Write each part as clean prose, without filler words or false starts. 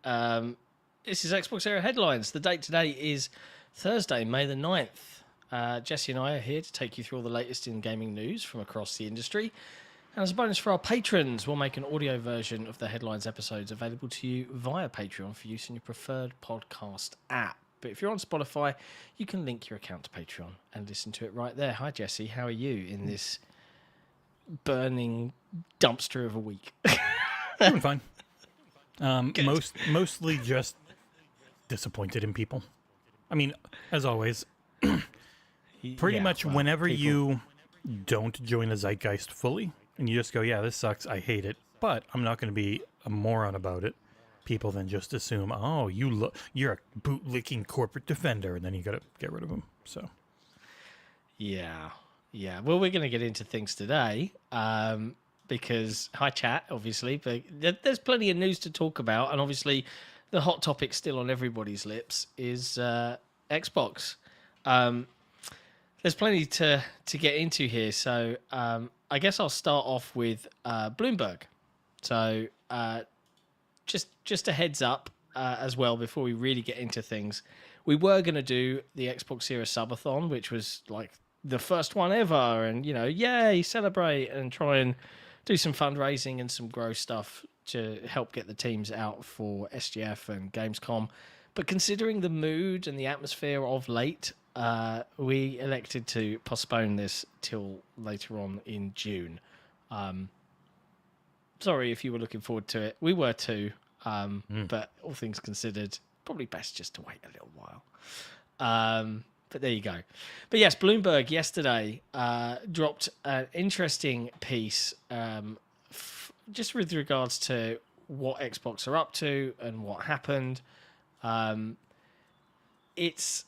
This is XboxEra Headlines. The date today is Thursday, May the 9th. Jesse and I are here to take you through all the latest in gaming news from across the industry. And as a bonus for our patrons, we'll make an audio version of the Headlines episodes available to you via Patreon for use in your preferred podcast app. But if you're on Spotify, you can link your account to Patreon and listen to it right there. Hi, Jesse. How are you in this burning dumpster of a week? Doing fine. Mostly just disappointed in people. I mean, as always, pretty much whenever you don't join the zeitgeist fully and you just go, yeah, this sucks, I hate it, but I'm not going to be a moron about it, people then just assume, oh, you're a bootlicking corporate defender, and then you got to get rid of them. So, yeah. Well, we're going to get into things today because, hi chat, obviously, but there's plenty of news to talk about, and obviously the hot topic still on everybody's lips is Xbox. There's plenty to get into here, so I guess I'll start off with Bloomberg. So just a heads up as well before we really get into things. We were going to do the XboxEra subathon, which was like the first one ever, and yay, celebrate and try and do some fundraising and some grow stuff to help get the teams out for SGF and Gamescom. But considering the mood and the atmosphere of late, we elected to postpone this till later on in June. Sorry if you were looking forward to it. We were too, but all things considered, probably best just to wait a little while. But there you go. But yes, Bloomberg yesterday dropped an interesting piece just with regards to what Xbox are up to and what happened. It's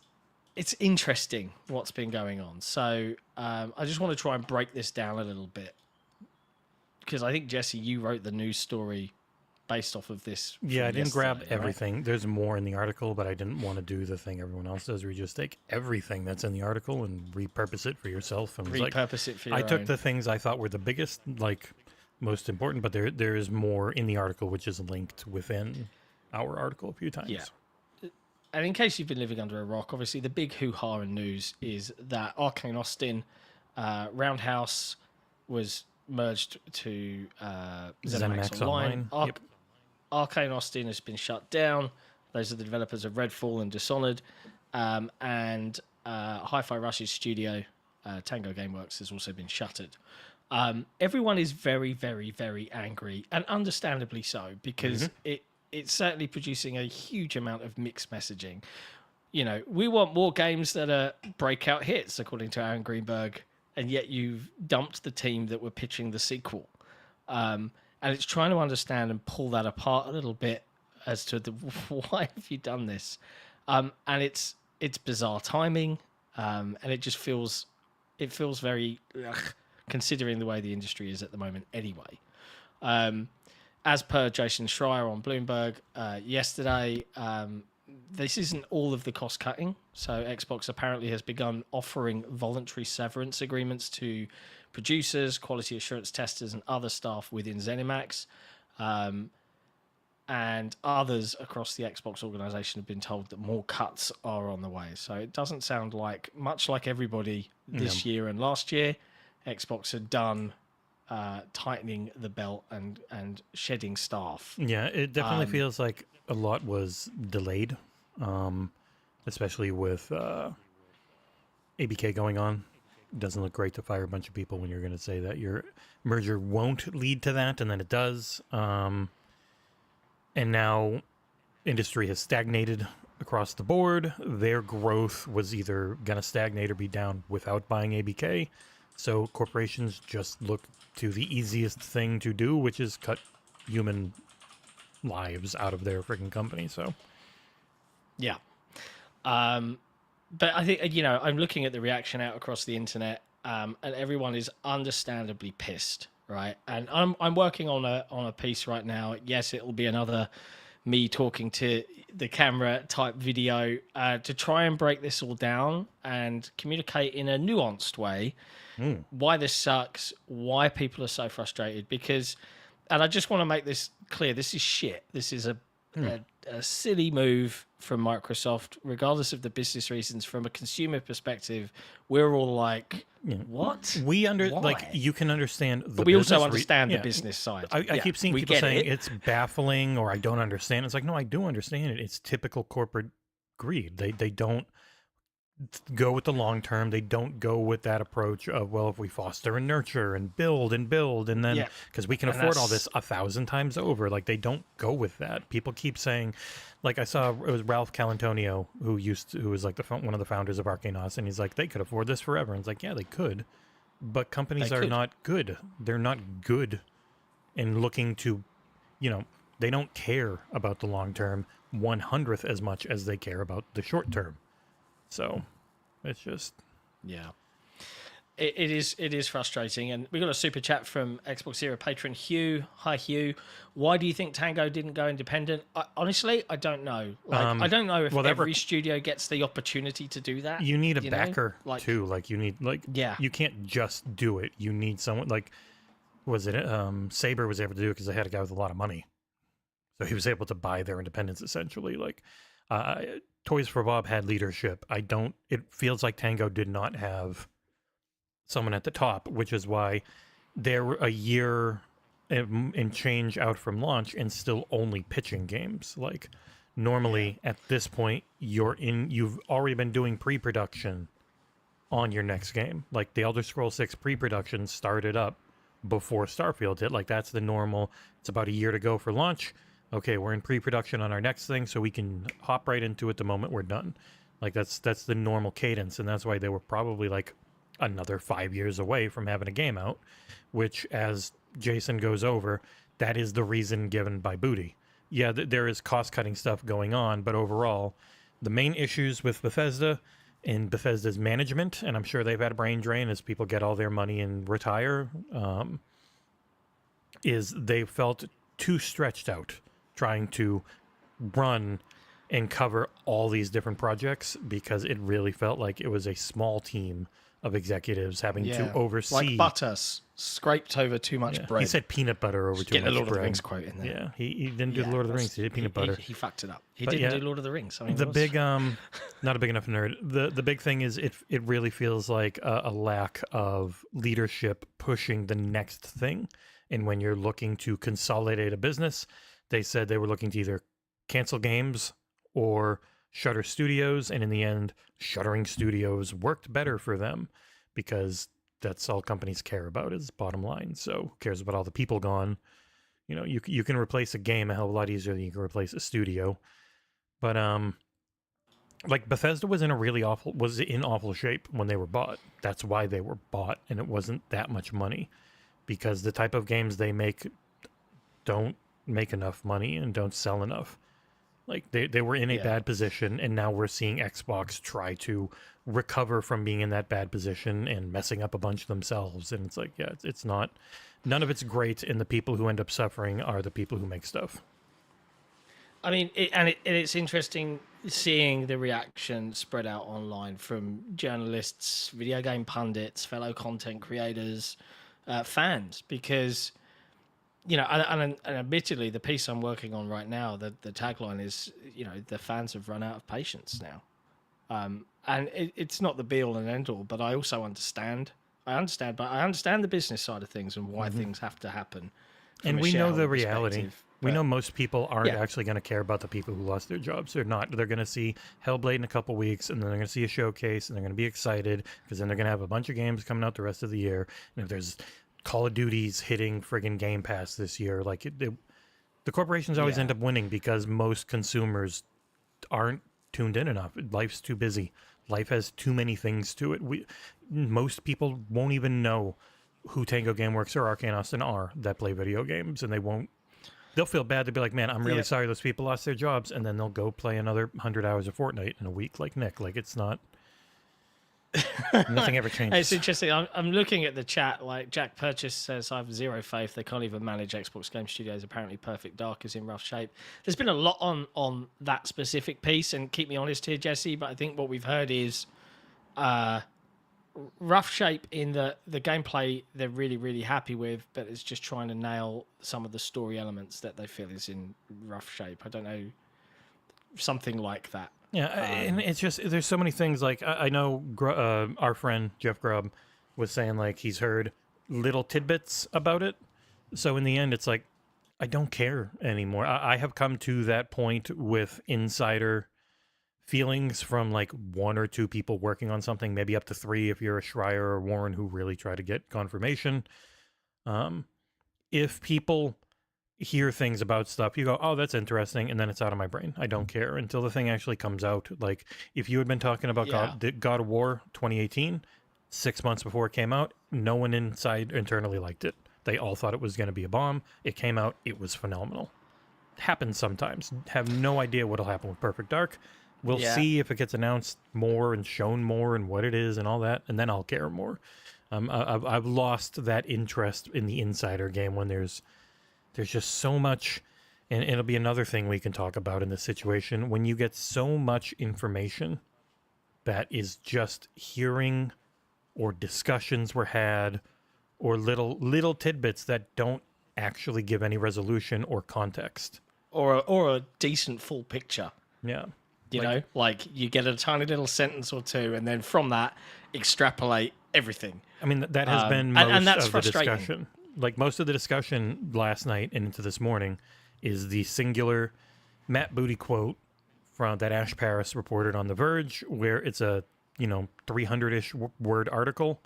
interesting what's been going on. So I just want to try and break this down a little bit because I think, Jesse, you wrote the news story based off of this. Yeah, I didn't grab everything. Right? There's more in the article, but I didn't want to do the thing everyone else does where you just take everything that's in the article and repurpose it for yourself. And repurpose it for your own. I took the things I thought were the biggest, most important, but there is more in the article which is linked within our article a few times. Yeah. And in case you've been living under a rock, obviously the big hoo-ha in news is that Arcane Austin Roundhouse was merged to ZeniMax Online. Yep. Arcane Austin has been shut down. Those are the developers of Redfall and Dishonored. And Hi-Fi Rush's studio, Tango Gameworks, has also been shuttered. Everyone is very, very, very angry, and understandably so, because it's certainly producing a huge amount of mixed messaging. We want more games that are breakout hits, according to Aaron Greenberg, and yet you've dumped the team that were pitching the sequel. And it's trying to understand and pull that apart a little bit as to why have you done this? And it's bizarre timing, and it just feels very considering the way the industry is at the moment anyway. As per Jason Schreier on Bloomberg yesterday, this isn't all of the cost cutting. So Xbox apparently has begun offering voluntary severance agreements to producers, quality assurance testers, and other staff within ZeniMax. And others across the Xbox organization have been told that more cuts are on the way. So it doesn't sound like, much like everybody this year and last year, Xbox had done tightening the belt and shedding staff. Yeah, it definitely feels like a lot was delayed, especially with ABK going on. It doesn't look great to fire a bunch of people when you're going to say that your merger won't lead to that, and then it does. And now industry has stagnated across the board. Their growth was either going to stagnate or be down without buying ABK. So corporations just look to the easiest thing to do, which is cut human lives out of their freaking company. So, yeah. But I think, I'm looking at the reaction out across the internet, and everyone is understandably pissed, right? And I'm working on a piece right now. Yes, it'll be another me talking to the camera type video to try and break this all down and communicate in a nuanced way why this sucks, why people are so frustrated. Because, and I just want to make this clear, this is shit. This is a a silly move from Microsoft, regardless of the business reasons. From a consumer perspective, we're all like, what? We Why? you can understand the But we also business understand the business side. I keep seeing we people get saying it. it's baffling or I don't understand. It's like, no, I do understand it. It's typical corporate greed. They don't go with the long term. They don't go with that approach of, well, if we foster and nurture and build and then because we can afford all this 1,000 times over. Like, they don't go with that. People keep saying, like, I saw it was Ralph Calantonio who was like one of the founders of Arcanos, and he's like, they could afford this forever. And it's like, yeah, they could, but companies are not good. They're not good in looking to, they don't care about the long term 1/100th as much as they care about the short term. So it's just it is frustrating. And we got a super chat from XboxEra patron Hugh. Hi Hugh, why do you think Tango didn't go independent? Honestly, I don't know. I don't know if every studio gets the opportunity to do that. You need a backer too. Like, you need you can't just do it. You need someone like, was it Saber was able to do it because they had a guy with a lot of money, so he was able to buy their independence essentially. Like, Toys for Bob had leadership. It feels like Tango did not have someone at the top, which is why they're a year and change out from launch and still only pitching games. Like, normally at this point, you've already been doing pre-production on your next game. Like, the Elder Scrolls 6 pre-production started up before Starfield hit. Like, that's the normal. It's about a year to go for launch. Okay, we're in pre-production on our next thing, so we can hop right into it the moment we're done. Like, that's the normal cadence, and that's why they were probably like another 5 years away from having a game out, which, as Jason goes over, that is the reason given by Booty. Yeah, there is cost-cutting stuff going on, but overall, the main issues with Bethesda and Bethesda's management, and I'm sure they've had a brain drain as people get all their money and retire, is they felt too stretched out trying to run and cover all these different projects, because it really felt like it was a small team of executives having to oversee. Like butter scraped over too much bread. He said peanut butter over too much bread. Get a Lord of the Rings quote in there. Yeah, he didn't do the Lord of the Rings. He did peanut butter. He fucked it up. He didn't do Lord of the Rings. I mean, the big, not a big enough nerd. The big thing is it really feels like a lack of leadership pushing the next thing. And when you're looking to consolidate a business, they said they were looking to either cancel games or shutter studios, and in the end, shuttering studios worked better for them, because that's all companies care about is bottom line. So who cares about all the people gone? You can replace a game a hell of a lot easier than you can replace a studio. But like, Bethesda was in awful shape when they were bought. That's why they were bought, and it wasn't that much money, because the type of games they make don't make enough money and don't sell enough. Like, they were in a bad position, and now we're seeing Xbox try to recover from being in that bad position and messing up a bunch themselves. And it's like, it's not, none of it's great, and the people who end up suffering are the people who make stuff. I mean, it's interesting seeing the reaction spread out online from journalists, video game pundits, fellow content creators, fans, because, and admittedly, the piece I'm working on right now, the tagline is, the fans have run out of patience now. And it's not the be-all and end-all, but I also understand. But I understand the business side of things and why things have to happen. And we know the reality. We know most people aren't actually going to care about the people who lost their jobs. They're not. They're going to see Hellblade in a couple weeks, and then they're going to see a showcase, and they're going to be excited, because then they're going to have a bunch of games coming out the rest of the year. And if there's Call of Duty's hitting friggin' Game Pass this year, like, the corporations always end up winning, because most consumers aren't tuned in enough. Life's too busy. Life has too many things to it. Most people won't even know who Tango Gameworks or Arcane Austin are that play video games, and they'll feel bad. They'll be like, man, I'm really sorry those people lost their jobs, and then they'll go play another 100 hours of Fortnite in a week like Nick. Like, it's not... Nothing ever changes. It's interesting. I'm looking at the chat. Like, Jack Purchase says, I have zero faith. They can't even manage Xbox Game Studios. Apparently, Perfect Dark is in rough shape. There's been a lot on that specific piece, and keep me honest here, Jesse, but I think what we've heard is rough shape in the gameplay they're really, really happy with, but it's just trying to nail some of the story elements that they feel is in rough shape. I don't know, something like that. Yeah, and it's just there's so many things. Like I know our friend Jeff Grubb was saying like he's heard little tidbits about it. So in the end, it's like I don't care anymore. I have come to that point with insider feelings from like one or two people working on something, maybe up to three if you're a Schreier or Warren who really try to get confirmation. If people hear things about stuff, you go, oh, that's interesting, and then it's out of my brain. I don't care until the thing actually comes out. Like, if you had been talking about God of War 2018, 6 months before it came out, no one internally liked it. They all thought it was going to be a bomb. It came out, it was phenomenal. Happens sometimes. Have no idea what'll happen with Perfect Dark. We'll see if it gets announced more and shown more and what it is and all that, and then I'll care more. I've lost that interest in the insider game when there's just so much, and it'll be another thing we can talk about in this situation, when you get so much information that is just hearing or discussions were had or little tidbits that don't actually give any resolution or context. Or a decent full picture. Yeah. You know, like you get a tiny little sentence or two, and then from that, extrapolate everything. I mean, that has been most and that's of the frustrating. discussion. Like most of the discussion last night and into this morning is the singular Matt Booty quote from that Ash Paris reported on The Verge, where it's a 300-ish word article,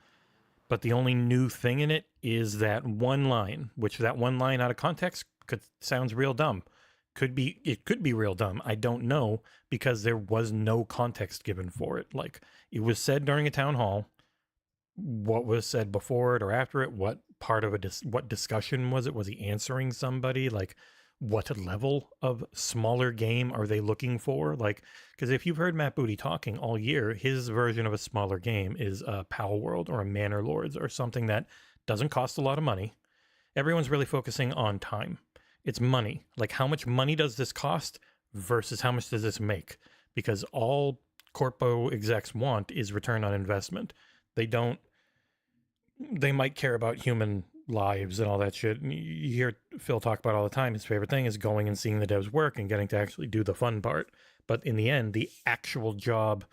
but the only new thing in it is that one line, which that one line out of context sounds real dumb. It could be real dumb. I don't know, because there was no context given for it. Like, it was said during a town hall. What was said before it or after it? What part of what discussion was it? Was he answering somebody? Like, what level of smaller game are they looking for? Like, because if you've heard Matt Booty talking all year, his version of a smaller game is a Power World or a Manor Lords or something that doesn't cost a lot of money. Everyone's really focusing on time. It's money. Like, how much money does this cost versus how much does this make? Because all corpo execs want is return on investment. They might care about human lives and all that shit. You hear Phil talk about all the time. His favorite thing is going and seeing the devs work and getting to actually do the fun part. But in the end, the actual job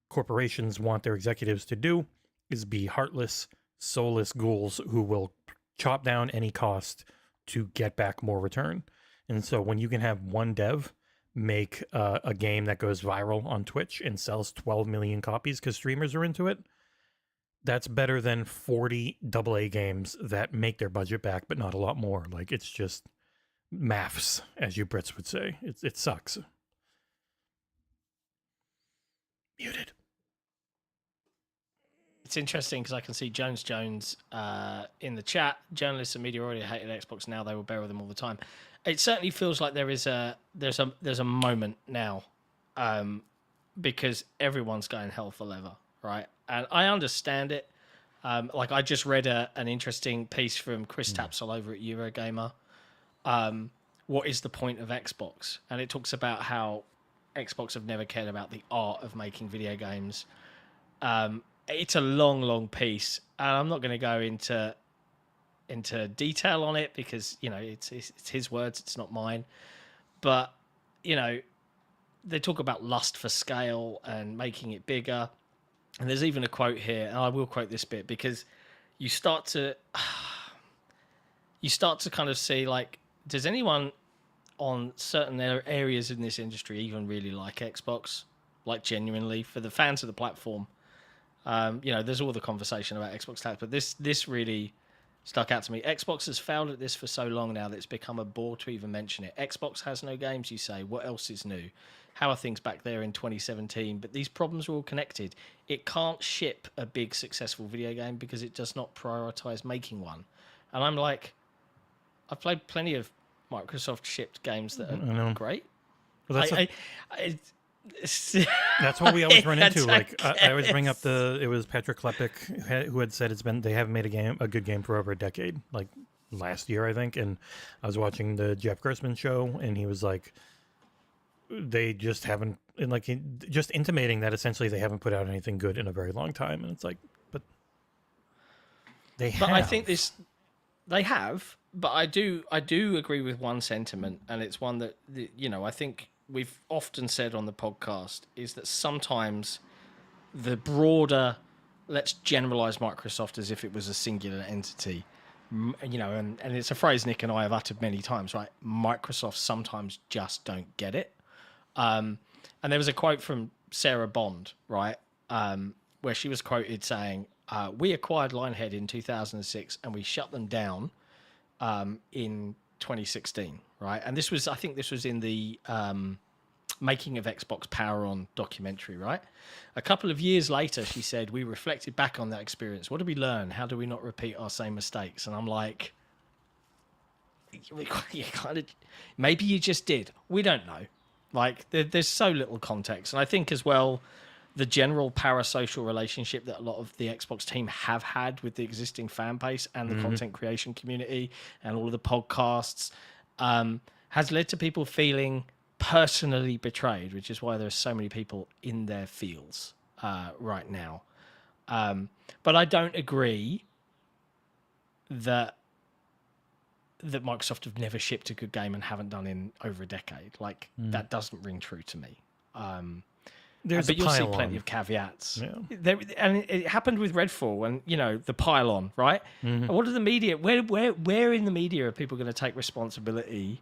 corporations want their executives to do is be heartless, soulless ghouls who will chop down any cost to get back more return. And so when you can have one dev make a game that goes viral on Twitch and sells 12 million copies because streamers are into it, that's better than 40 AA games that make their budget back, but not a lot more. Like, it's just maths, as you Brits would say. It sucks. Muted. It's interesting because I can see Jones in the chat. Journalists and media already hated Xbox. Now they will bear with them all the time. It certainly feels like there's a moment now, because everyone's going hell for leather, right? And I understand it. Like, I just read an interesting piece from Chris Tapsell over at Eurogamer. What is the point of Xbox? And it talks about how Xbox have never cared about the art of making video games. It's a long piece, and I'm not going to go into detail on it because it's his words, it's not mine. But they talk about lust for scale and making it bigger. And there's even a quote here, and I will quote this bit because you start to kind of see, like, does anyone on certain areas in this industry even really like Xbox? Like, genuinely, for the fans of the platform. There's all the conversation about Xbox tax, but this really stuck out to me. Xbox has failed at this for so long now that it's become a bore to even mention it. Xbox has no games, you say. What else is new? How are things back there in 2017? But these problems are all connected. It can't ship a big, successful video game because it does not prioritize making one. And I'm like, I've played plenty of Microsoft shipped games that are great. Well, that's what we always run into. Like, I always bring up it was Patrick Klepek who had said they haven't made a good game for over a decade, like last year, I think. And I was watching the Jeff Gerstmann show, and he was like, they just haven't, and like just intimating that essentially they haven't put out anything good in a very long time. And it's like, but They But have. I think they have. But I do agree with one sentiment, and it's one that I think we've often said on the podcast is that sometimes the broader, let's generalize Microsoft as if it was a singular entity, and it's a phrase Nick and I have uttered many times, right? Microsoft sometimes just don't get it. And there was a quote from Sarah Bond, right, where she was quoted saying, "We acquired Lionhead in 2006, and we shut them down in 2016." Right, and I think this was in the making of Xbox Power On documentary, right? A couple of years later, she said, "We reflected back on that experience. What did we learn? How do we not repeat our same mistakes?" And I'm like, you kind of, maybe you just did. We don't know. Like, there's so little context. And I think as well, the general parasocial relationship that a lot of the Xbox team have had with the existing fan base and the content creation community and all of the podcasts has led to people feeling personally betrayed, which is why there's so many people in their fields right now. But I don't agree that Microsoft have never shipped a good game and haven't done in over a decade. Like, that doesn't ring true to me. But you'll see plenty of caveats. Yeah. And it happened with Redfall and, the pylon, right? And what are the media? Where in the media are people going to take responsibility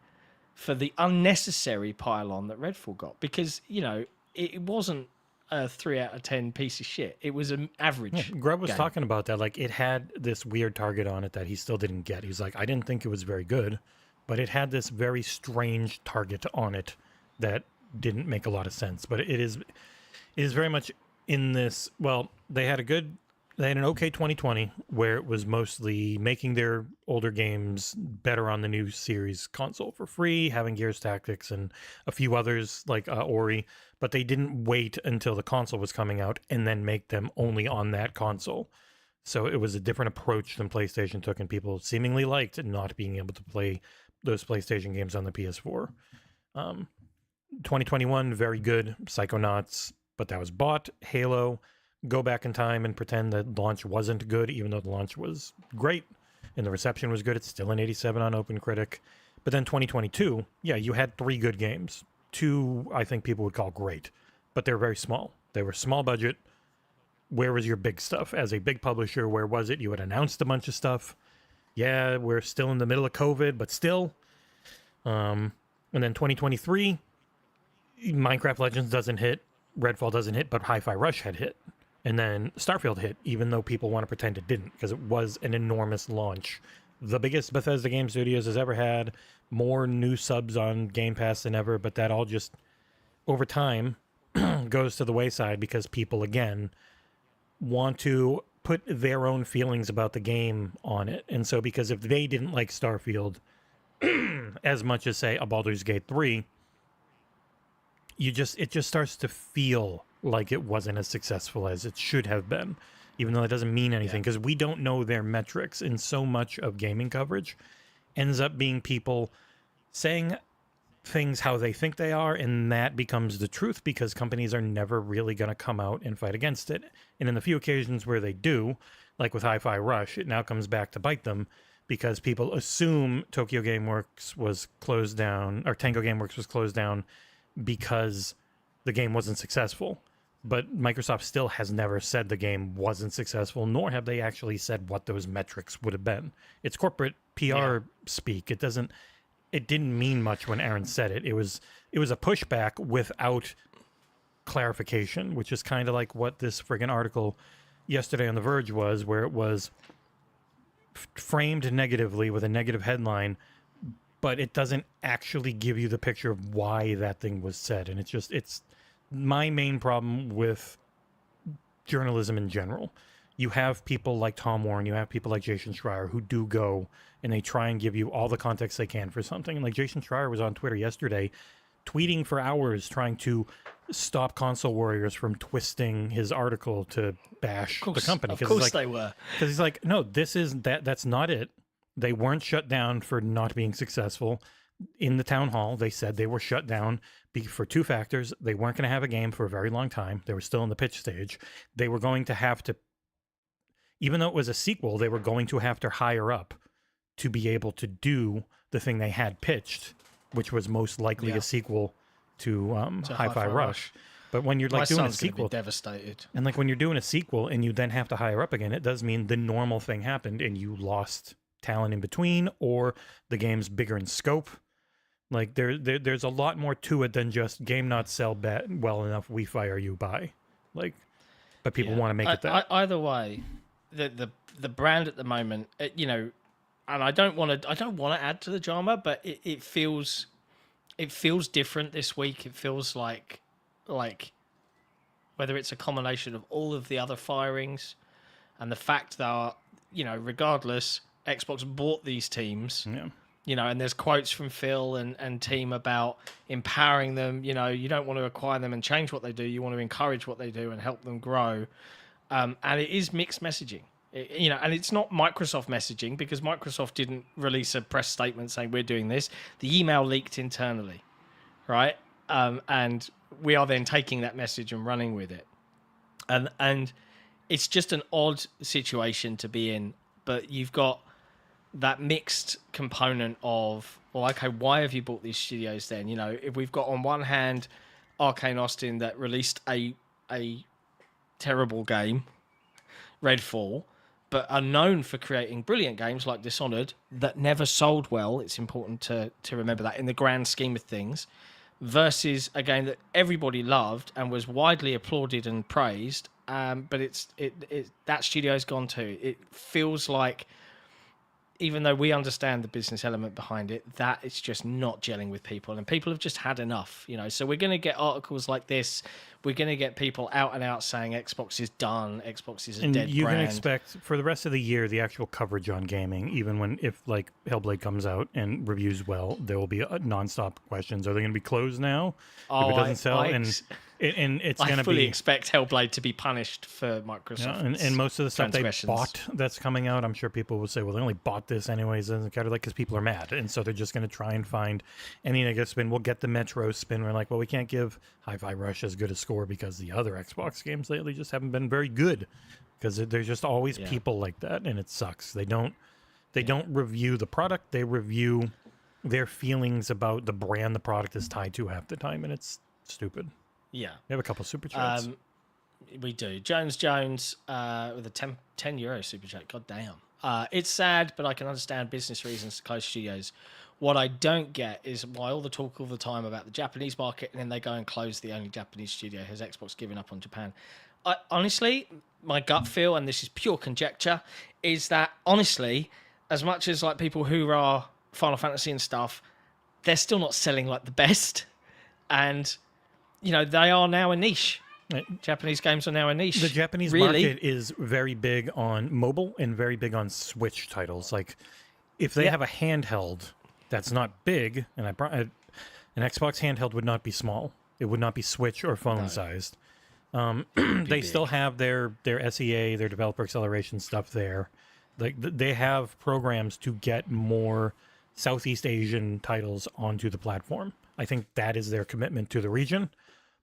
for the unnecessary pylon that Redfall got? Because, it wasn't a 3 out of 10 piece of shit. It was an average. Grubb was game. talking about that. Like, it had this weird target on it that he still didn't get. He's like, I didn't think it was very good, but it had this very strange target on it that didn't make a lot of sense. But it is very much in this. Well, they had an okay 2020 where it was mostly making their older games better on the new series console for free, having Gears Tactics and a few others like Ori, but they didn't wait until the console was coming out and then make them only on that console. So it was a different approach than PlayStation took, and people seemingly liked not being able to play those PlayStation games on the PS4. 2021, very good. Psychonauts, but that was bought. Halo, go back in time and pretend that launch wasn't good, even though the launch was great and the reception was good. It's still an 87 on OpenCritic. But then 2022, you had 3 good games. 2, I think people would call great, but they're very small. They were small budget. Where was your big stuff? As a big publisher, where was it? You had announced a bunch of stuff. Yeah, we're still in the middle of COVID, but still. And then 2023, Minecraft Legends doesn't hit, Redfall doesn't hit, but Hi-Fi Rush had hit. And then Starfield hit, even though people want to pretend it didn't, because it was an enormous launch. The biggest Bethesda Game Studios has ever had, more new subs on Game Pass than ever, but that all just, over time, goes to the wayside because people, again, want to put their own feelings about the game on it. And so because if they didn't like Starfield as much as, say, a Baldur's Gate 3, it just starts to feel like it wasn't as successful as it should have been, even though it doesn't mean anything because we don't know their metrics. And so much of gaming coverage ends up being people saying things how they think they are, and that becomes the truth because companies are never really going to come out and fight against it. And in the few occasions where they do, like with Hi-Fi Rush, it now comes back to bite them because people assume Tokyo Gameworks was closed down, or Tango Gameworks was closed down because the game wasn't successful. But Microsoft still has never said the game wasn't successful, nor have they actually said what those metrics would have been. It's corporate PR speak. It didn't mean much when Aaron said it. It was a pushback without clarification, which is kind of like what this friggin' article yesterday on The Verge was, where it was framed negatively with a negative headline, but it doesn't actually give you the picture of why that thing was said. And it's my main problem with journalism in general. You have people like Tom Warren, you have people like Jason Schreier who do go and they try and give you all the context they can for something. And like Jason Schreier was on Twitter yesterday, tweeting for hours, trying to stop Console Warriors from twisting his article to bash the company. Of course they were. Because he's like, no, that's not it. They weren't shut down for not being successful. In the town hall, they said they were shut down for 2 factors. They weren't going to have a game for a very long time. They were still in the pitch stage. They were going to have to, even though it was a sequel, they were going to have to hire up to be able to do the thing they had pitched, which was most likely a sequel to Hi-Fi Rush. But when you're like doing a sequel, be devastated. And like when you're doing a sequel and you then have to hire up again, it does mean the normal thing happened and you lost talent in between, or the game's bigger in scope. Like there's a lot more to it than just game not sell well enough, we fire you, bye. Like, but people want to make it that. Either way, the brand at the moment, you know, and I don't want to add to the drama, but it feels different this week. It feels like whether it's a combination of all of the other firings and the fact that, you know, regardless, Xbox bought these teams. Yeah. You know, and there's quotes from Phil and team about empowering them. You know, you don't want to acquire them and change what they do. You want to encourage what they do and help them grow. And it is mixed messaging. You know, and it's not Microsoft messaging, because Microsoft didn't release a press statement saying we're doing this. The email leaked internally, right? And we are then taking that message and running with it. And it's just an odd situation to be in, but you've got that mixed component of, well, okay, why have you bought these studios then? You know, if we've got on one hand Arcane Austin that released a terrible game, Redfall, but are known for creating brilliant games like Dishonored that never sold well. It's important to remember that in the grand scheme of things, versus a game that everybody loved and was widely applauded and praised, but it's that studio's gone too. It feels like, even though we understand the business element behind it, that it's just not gelling with people, and people have just had enough, you know. So we're going to get articles like this. We're going to get people out and out saying Xbox is done, Xbox is a dead brand. You can expect for the rest of the year the actual coverage on gaming, even if like Hellblade comes out and reviews well, there will be nonstop questions. Are they going to be closed now if it doesn't sell? And it's going to be. I fully expect Hellblade to be punished for Microsoft. Yeah, and most of the stuff they bought that's coming out, I'm sure people will say, well, they only bought this anyways. It doesn't matter, like, because people are mad, and so they're just going to try and find any negative spin. We'll get the Metro spin. We're like, well, we can't give Hi-Fi Rush as good a score because the other Xbox games lately just haven't been very good, because there's just always people like that, and it sucks. They don't review the product. They review their feelings about the brand the product is tied to half the time, and it's stupid. Yeah. We have a couple super chats. We do. Jones with a 10 euro super chat. God damn. It's sad, but I can understand business reasons to close studios. What I don't get is why all the talk all the time about the Japanese market, and then they go and close the only Japanese studio. Has Xbox given up on Japan? Honestly, my gut feel, and this is pure conjecture, is that honestly, as much as like people who are Final Fantasy and stuff, they're still not selling like the best. And, you know, they are now a niche. Japanese games are now a niche. The Japanese market is very big on mobile and very big on Switch titles. Like, if they have a handheld that's not big, and an Xbox handheld would not be small. It would not be Switch or phone sized. They still have their SEA, their developer acceleration stuff there. Like, they have programs to get more Southeast Asian titles onto the platform. I think that is their commitment to the region,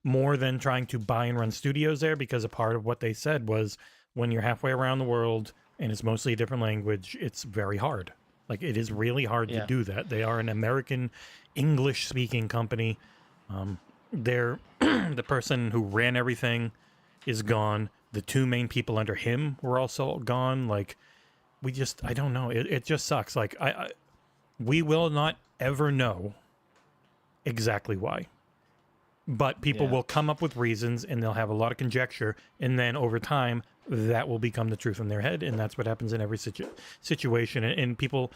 more than trying to buy and run studios there, because a part of what they said was when you're halfway around the world and it's mostly a different language, it's very hard. Like, it is really hard to do that. They are an American English-speaking company. The person who ran everything is gone. The two main people under him were also gone. Like, I don't know. It just sucks. Like, we will not ever know exactly why. But people will come up with reasons, and they'll have a lot of conjecture, and then over time, that will become the truth in their head, and that's what happens in every situation. And people,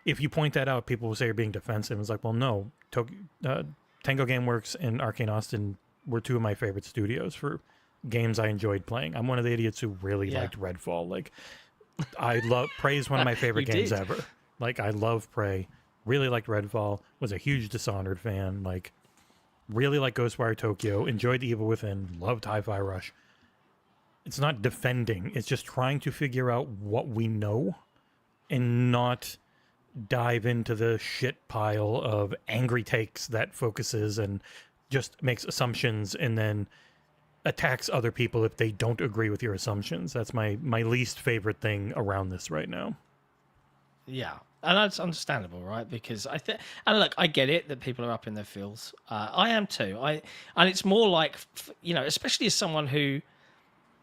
if you point that out, people will say you're being defensive. It's like, well, no, Tango Gameworks and Arcane Austin were two of my favorite studios for games I enjoyed playing. I'm one of the idiots who really liked Redfall. Like, Prey is one of my favorite games ever. Like, I love Prey. Really liked Redfall. Was a huge Dishonored fan. Like, really like Ghostwire Tokyo, enjoyed The Evil Within, loved Hi-Fi Rush. It's not defending, it's just trying to figure out what we know and not dive into the shit pile of angry takes that focuses and just makes assumptions and then attacks other people if they don't agree with your assumptions. That's my least favorite thing around this right now. Yeah, and that's understandable, right? Because and look, I get it that people are up in their feels. I am too. And it's more like, especially as someone who,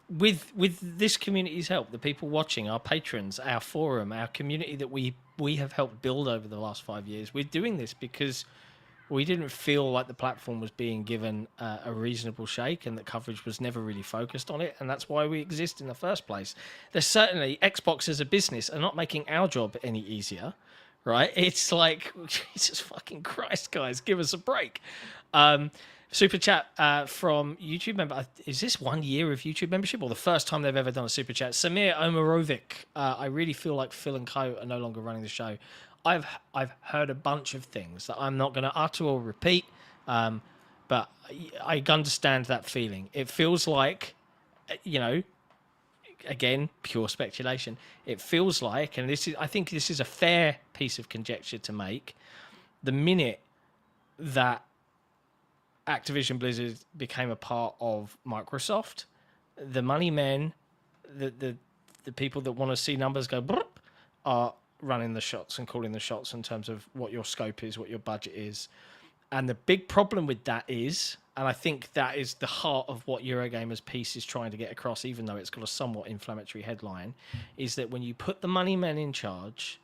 with this community's help, the people watching, our patrons, our forum, our community that we have helped build over the last 5 years, we're doing this because we didn't feel like the platform was being given a reasonable shake, and that coverage was never really focused on it, and that's why we exist in the first place. There's certainly, Xbox as a business are not making our job any easier, right? It's like, Jesus fucking Christ, guys, give us a break. Super chat from YouTube member. Is this 1 year of YouTube membership, or the first time they've ever done a super chat? Samir Omarovic. I really feel like Phil and Co are no longer running the show. I've heard a bunch of things that I'm not going to utter or repeat, but I understand that feeling. It feels like, again, pure speculation. It feels like, and I think this is a fair piece of conjecture to make, the minute that Activision Blizzard became a part of Microsoft, the money men, the people that want to see numbers go are running the shots and calling the shots in terms of what your scope is, what your budget is. And the big problem with that is, and I think that is the heart of what Eurogamer's piece is trying to get across, even though it's got a somewhat inflammatory headline, is that when you put the money men in charge,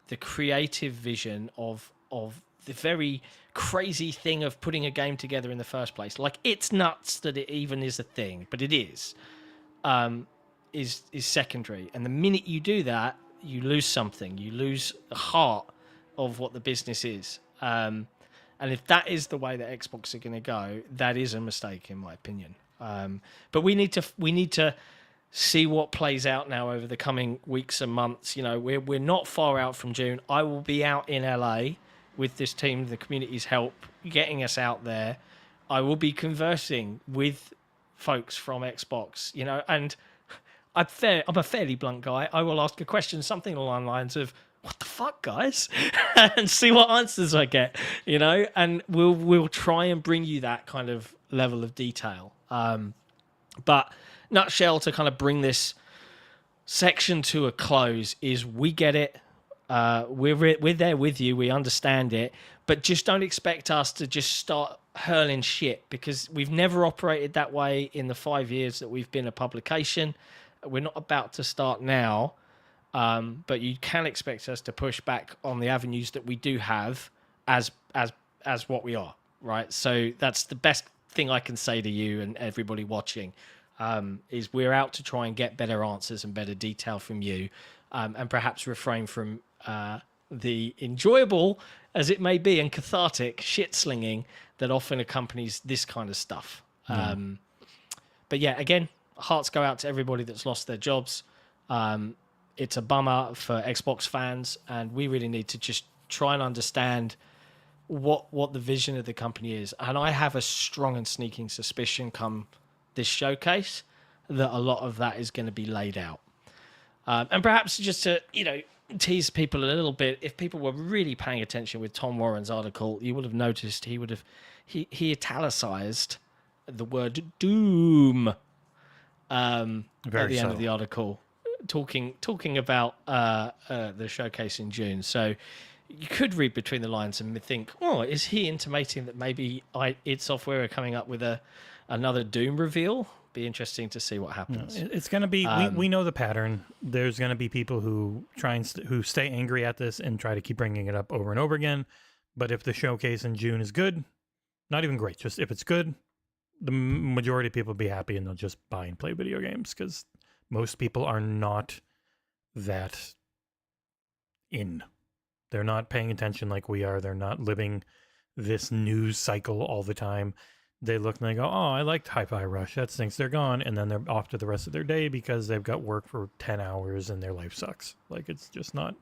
the creative vision of the very crazy thing of putting a game together in the first place, like, it's nuts that it even is a thing, but it is secondary. And the minute you do that, you lose something. You lose the heart of what the business is. And if that is the way that Xbox are going to go, that is a mistake, in my opinion. But we need to see what plays out now over the coming weeks and months. We're not far out from June. I will be out in LA with this team, the community's help, getting us out there. I will be conversing with folks from Xbox, and I'm a fairly blunt guy. I will ask a question, something along the lines of, "What the fuck, guys?" and see what answers I get, and we'll try and bring you that kind of level of detail. But nutshell, to kind of bring this section to a close, is we get it. We're there with you. We understand it, but just don't expect us to just start hurling shit, because we've never operated that way in the 5 years that we've been a publication. We're not about to start now, but you can expect us to push back on the avenues that we do have as what we are, right? So that's the best thing I can say to you and everybody watching, is we're out to try and get better answers and better detail from you, and perhaps refrain from the enjoyable, as it may be, and cathartic shit-slinging that often accompanies this kind of stuff. But yeah, again, hearts go out to everybody that's lost their jobs. It's a bummer for Xbox fans, and we really need to just try and understand what the vision of the company is. And I have a strong and sneaking suspicion come this showcase that a lot of that is going to be laid out. And perhaps just to, tease people a little bit, if people were really paying attention with Tom Warren's article, you would have noticed he italicized the word doom at the end of the article, talking about the showcase in June. So you could read between the lines and think, oh, is he intimating that maybe id Software are coming up with another Doom reveal? Be interesting to see what happens. It's going to be, we know the pattern. There's going to be people who who stay angry at this and try to keep bringing it up over and over again. But if the showcase in June is good, not even great, just if it's good, the majority of people will be happy and they'll just buy and play video games, because most people are not that in. They're not paying attention like we are. They're not living this news cycle all the time. They look and they go, oh, I liked Hi-Fi Rush. That stinks. They're gone. And then they're off to the rest of their day because they've got work for 10 hours and their life sucks. Like, it's just not...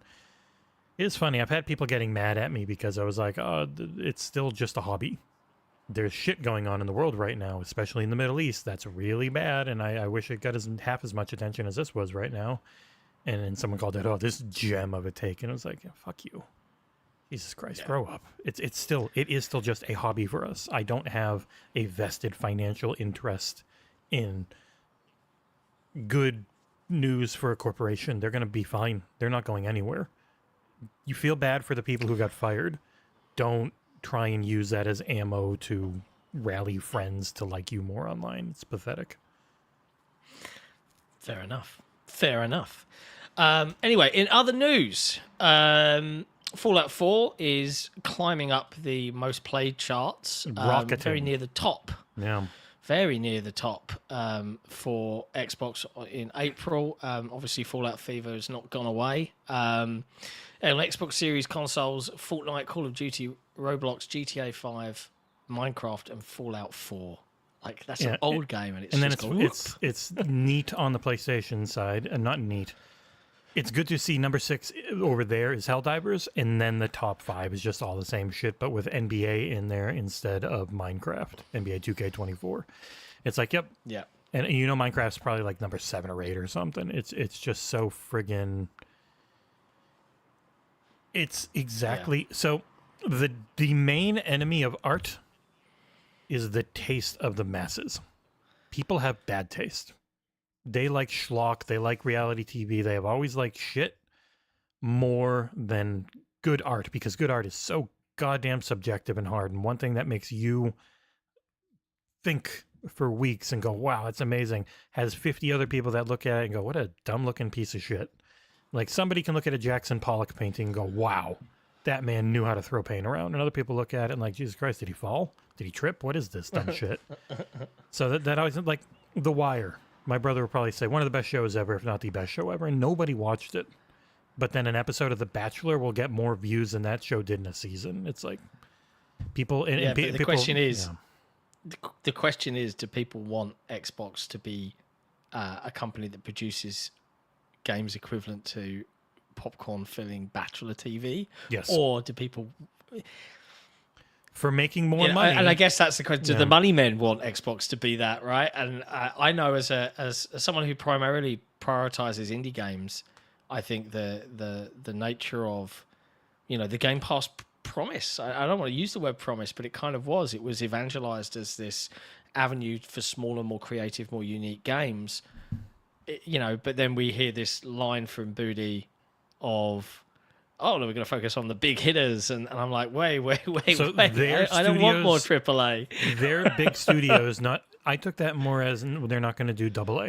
It's funny. I've had people getting mad at me because I was like, oh, it's still just a hobby. There's shit going on in the world right now, especially in the Middle East. That's really bad. And I wish it got half as much attention as this was right now. And then someone called it, oh, this gem of a take. And I was like, yeah, fuck you. Jesus Christ, grow up. It is still just a hobby for us. I don't have a vested financial interest in good news for a corporation. They're going to be fine. They're not going anywhere. You feel bad for the people who got fired. Don't try and use that as ammo to rally friends to like you more online. It's pathetic. Fair enough. Fair enough. Anyway, in other news, Fallout 4 is climbing up the most played charts. Rocketing. Very near the top. Yeah. Very near the top for Xbox in April. Obviously, Fallout Fever has not gone away. On Xbox Series consoles, Fortnite, Call of Duty, Roblox, GTA 5, Minecraft, and Fallout 4. Like, that's an old game, and it's then just it's neat on the PlayStation side, and not neat. It's good to see number 6 over there is Helldivers, and then the top 5 is just all the same shit, but with NBA in there instead of Minecraft, NBA 2K24. It's like, yep. Yeah. And you know Minecraft's probably like number 7 or 8 or something. It's just so friggin'... It's exactly... Yeah. So the main enemy of art is the taste of the masses. People have bad taste. They like schlock. They like reality TV. They have always liked shit more than good art, because good art is so goddamn subjective and hard. And one thing that makes you think for weeks and go, wow, that's amazing, has 50 other people that look at it and go, what a dumb looking piece of shit. Like, somebody can look at a Jackson Pollock painting and go, wow, that man knew how to throw paint around. And other people look at it and like, Jesus Christ, did he fall? Did he trip? What is this dumb shit? So that always, like, The Wire. My brother would probably say one of the best shows ever, if not the best show ever, and nobody watched it. But then an episode of The Bachelor will get more views than that show did in a season. It's like people. And the question is, the question is, do people want Xbox to be a company that produces games equivalent to popcorn-filling Bachelor TV? Yes. Or do people... For making more money. And I guess that's the question. Do the money men want Xbox to be that, right? And I know as someone who primarily prioritizes indie games, I think the nature of, the Game Pass promise, I don't want to use the word promise, but it kind of was. It was evangelized as this avenue for smaller, more creative, more unique games. But then we hear this line from Booty of... oh, no, we're going to focus on the big hitters. And I'm like, wait. So I don't want more AAA. They're big studios. I took that more as they're not going to do AA.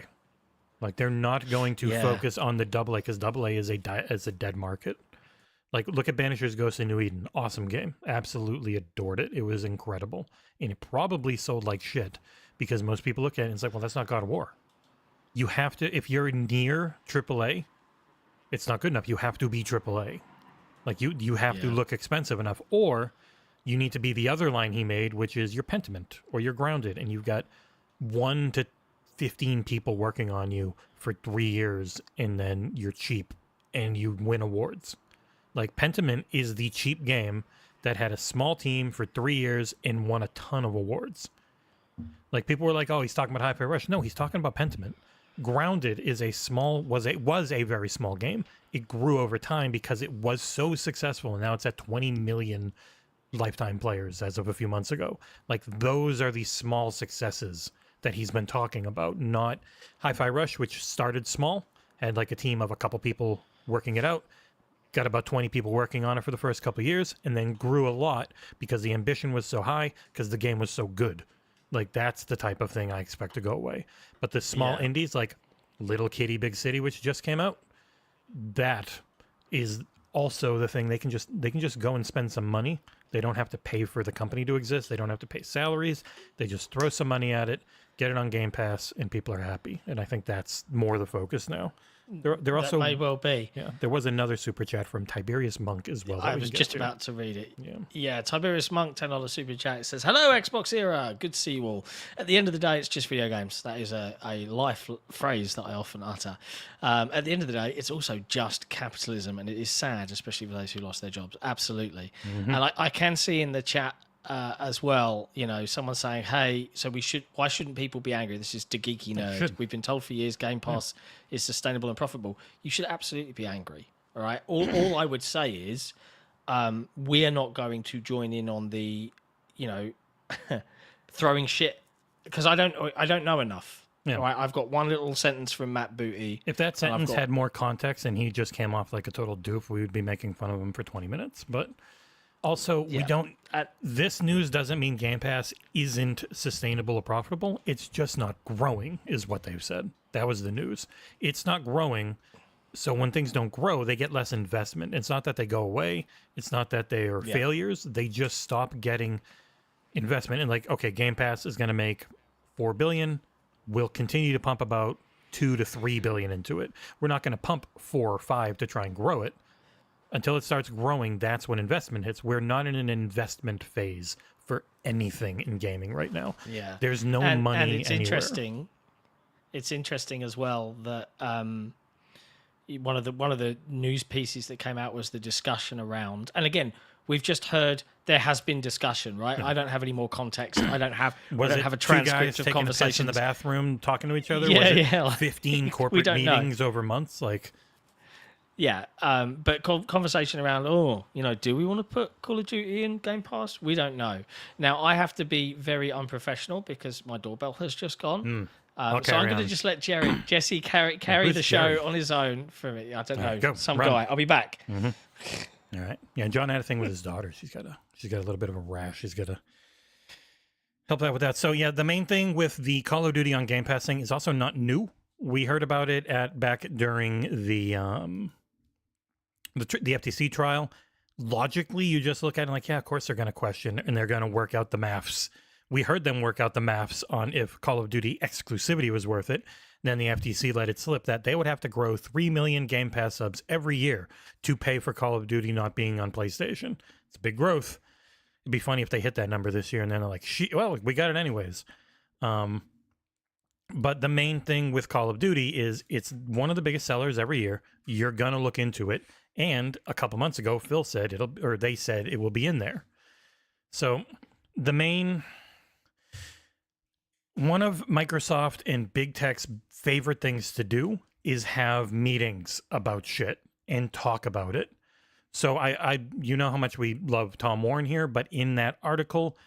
Like, they're not going to focus on the AA, because AA is a dead market. Like, look at Banisher's Ghost in New Eden. Awesome game. Absolutely adored it. It was incredible. And it probably sold like shit, because most people look at it and it's like, well, that's not God of War. You have to, if you're near AAA, it's not good enough. You have to be AAA. Like, you have to look expensive enough, or you need to be the other line he made, which is you're Pentiment or you're Grounded, and you've got 1 to 15 people working on you for 3 years, and then you're cheap and you win awards. Like, Pentiment is the cheap game that had a small team for 3 years and won a ton of awards. Like, people were like, oh, he's talking about Hi-Fi Rush. No, he's talking about Pentiment. Grounded is was a very small game. It grew over time because it was so successful, and now it's at 20 million lifetime players as of a few months ago. Like, those are the small successes that he's been talking about, not Hi-Fi Rush, which started small, had like a team of a couple people working it out, got about 20 people working on it for the first couple of years, and then grew a lot because the ambition was so high, because the game was so good. Like, that's the type of thing I expect to go away. But the small indies, like Little Kitty Big City, which just came out, that is also the thing. They can just go and spend some money. They don't have to pay for the company to exist. They don't have to pay salaries. They just throw some money at it, get it on Game Pass, and people are happy. And I think that's more the focus now. There also that may well be. Yeah, there was another super chat from Tiberius Monk as well. I was just about to read it. Yeah, Tiberius Monk, $10 super chat. It says, "Hello, XboxEra. Good to see you all. At the end of the day, it's just video games." That is a life phrase that I often utter. At the end of the day, it's also just capitalism, and it is sad, especially for those who lost their jobs. Absolutely. Mm-hmm. And I can see in the chat as well, someone saying, "Hey, so why shouldn't people be angry? This is the geeky nerd. We've been told for years Game Pass is sustainable and profitable. You should absolutely be angry." All right. All I would say is, we are not going to join in on the, throwing shit, because I don't know enough Yeah. Right, I've got one little sentence from Matt Booty. If that and I've sentence got- had more context and he just came off like a total doof, we would be making fun of him for 20 minutes. But also, we don't. This news doesn't mean Game Pass isn't sustainable or profitable. It's just not growing, is what they've said. That was the news. It's not growing. So when things don't grow, they get less investment. It's not that they go away. It's not that they are failures. They just stop getting investment. And like, okay, Game Pass is going to make $4 billion. We'll continue to pump about 2 to 3 billion into it. We're not going to pump 4 or 5 to try and grow it. Until it starts growing, that's when investment hits. We're not in an investment phase for anything in gaming right now. Yeah. There's no money and it's anywhere. interesting. It's interesting as well that one of the news pieces that came out was the discussion around, and again, we've just heard there has been discussion, right? I don't have any more context. I don't have a transcript of conversations in the bathroom talking to each other. Yeah, Was it yeah. 15 corporate don't know. meetings over months, like. Yeah, but conversation around, do we want to put Call of Duty in Game Pass? We don't know. Now, I have to be very unprofessional because my doorbell has just gone. So I'm going to just let Jesse carry the show on his own for me. I don't know, some guy. I'll be back. All right. Yeah, John had a thing with his daughter. She's got a little bit of a rash. She's got to help out with that. So yeah, the main thing with the Call of Duty on Game Pass thing is also not new. We heard about it back during the FTC trial. Logically, you just look at it like, yeah, of course they're going to question and they're going to work out the maths. We heard them work out the maths on if Call of Duty exclusivity was worth it. Then the FTC let it slip that they would have to grow 3 million Game Pass subs every year to pay for Call of Duty not being on PlayStation. It's a big growth. It'd be funny if they hit that number this year and then they're like, well, we got it anyways. But the main thing with Call of Duty is it's one of the biggest sellers every year. You're going to look into it. And a couple months ago, they said it will be in there. So one of Microsoft and big tech's favorite things to do is have meetings about shit and talk about it. So you know how much we love Tom Warren here, but in that article,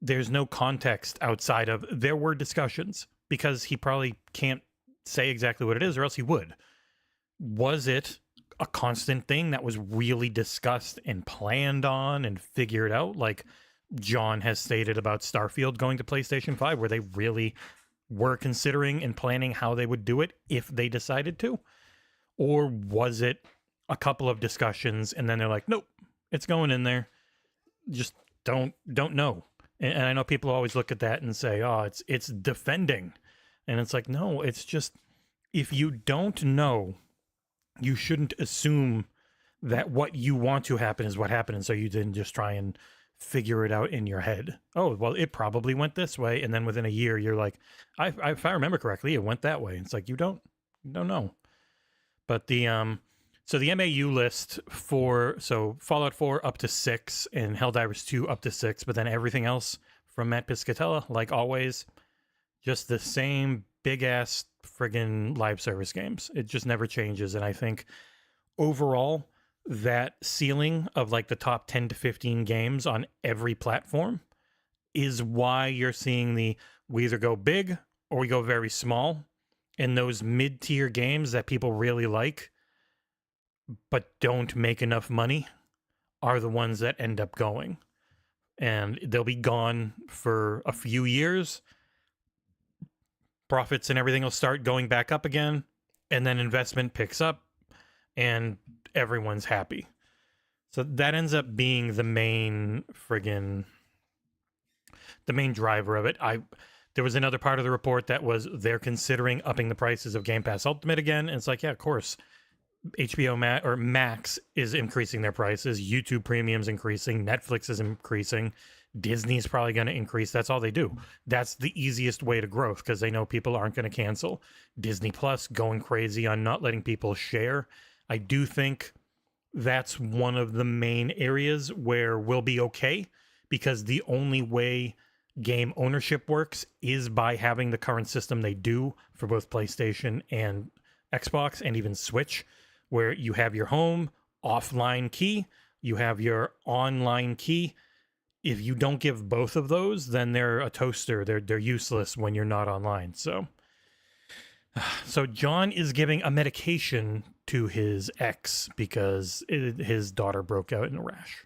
there's no context outside of there were discussions because he probably can't say exactly what it is or else he would. Was it a constant thing that was really discussed and planned on and figured out, like John has stated about Starfield going to PlayStation 5, where they really were considering and planning how they would do it if they decided to? Or was it a couple of discussions and then they're like, nope, it's going in there, just don't know? And I know people always look at that and say, oh, it's defending, and it's like, no, it's just, if you don't know, you shouldn't assume that what you want to happen is what happened. And so you didn't just try and figure it out in your head. Oh, well, it probably went this way. And then within a year, you're like, if I remember correctly, it went that way. It's like, you don't know. But so the MAU list so Fallout 4 up to 6 and Helldivers 2 up to 6, but then everything else from Matt Piscatella, like always, just the same big ass friggin' live service games. It just never changes. And I think overall, that ceiling of like the top 10 to 15 games on every platform is why you're seeing we either go big or we go very small. And those mid-tier games that people really like but don't make enough money are the ones that end up going. And they'll be gone for a few years. Profits and everything will start going back up again, and then investment picks up and everyone's happy. So that ends up being the main driver of it. There was another part of the report that was they're considering upping the prices of Game Pass Ultimate again. And it's like, yeah, of course. HBO Max is increasing their prices. YouTube Premium's increasing. Netflix is increasing. Disney's probably going to increase. That's all they do. That's the easiest way to growth because they know people aren't going to cancel. Disney Plus going crazy on not letting people share. I do think that's one of the main areas where we'll be okay because the only way game ownership works is by having the current system they do for both PlayStation and Xbox and even Switch, where you have your home offline key, you have your online key. If you don't give both of those, then they're a toaster. They're useless when you're not online. So So John is giving a medication to his ex because his daughter broke out in a rash.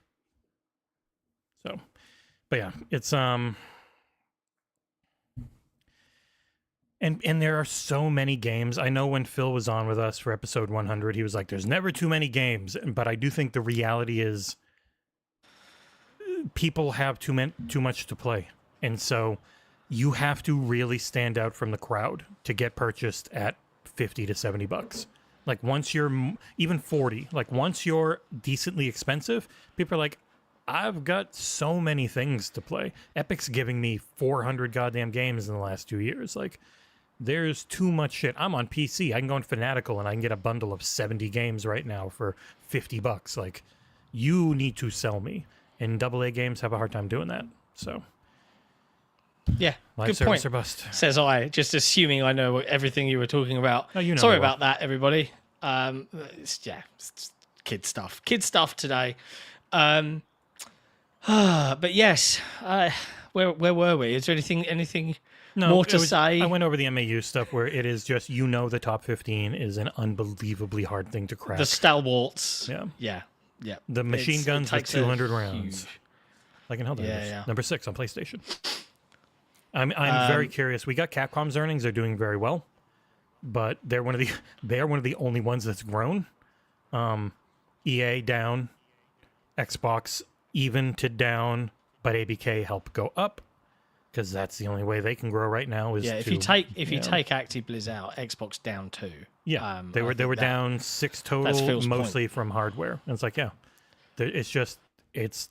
So, but yeah, it's and there are so many games. I know when Phil was on with us for episode 100, he was like, "There's never too many games," but I do think the reality is people have too much to play, and so you have to really stand out from the crowd to get purchased at $50 to $70. Like once you're even 40, like once you're decently expensive, people are like, I've got so many things to play. Epic's giving me 400 goddamn games in the last 2 years. Like there's too much shit. I'm on PC. I can go on Fanatical and I can get a bundle of 70 games right now for $50. Like you need to sell me. And AA games have a hard time doing that. So yeah, live good service point. or bust. Says I, just assuming I know everything you were talking about. Oh, you know Sorry me well. about that, everybody. It's kid stuff. Kid stuff today. But yes, where were we? Is there anything more to say? I went over the MAU stuff where it is just, the top 15 is an unbelievably hard thing to crack. The stalwarts. Yeah. Yeah. Yeah. The machine guns with 200 rounds. Like in Helldivers. Yeah. Number 6 on PlayStation. I'm very curious. We got Capcom's earnings; they're doing very well, but they're one of the only ones that's grown. EA down, Xbox even to down, but ABK helped go up because that's the only way they can grow right now. Is if you take ActiBliz out, Xbox down 2. Yeah, they were down 6 total, mostly from hardware. And it's like, it's